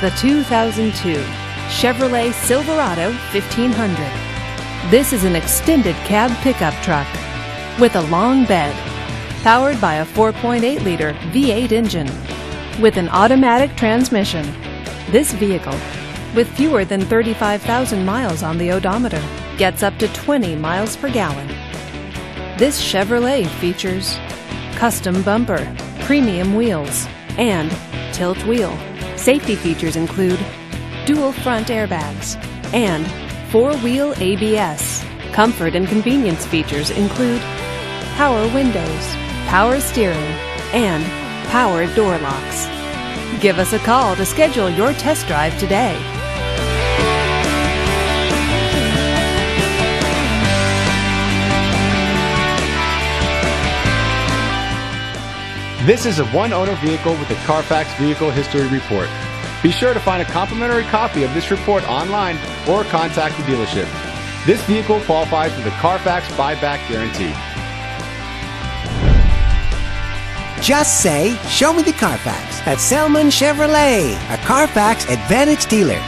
The 2002 Chevrolet Silverado 1500. This is an extended cab pickup truck with a long bed, powered by a 4.8-liter V8 engine. With an automatic transmission, this vehicle, with fewer than 35,000 miles on the odometer, gets up to 20 miles per gallon. This Chevrolet features custom bumper, premium wheels, and tilt wheel. Safety features include dual front airbags and four-wheel ABS. Comfort and convenience features include power windows, power steering, and power door locks. Give us a call to schedule your test drive today. This is a one-owner vehicle with a Carfax Vehicle History Report. Be sure to find a complimentary copy of this report online or contact the dealership. This vehicle qualifies for the Carfax Buyback Guarantee. Just say, "Show me the Carfax" at Selman Chevrolet, a Carfax Advantage dealer.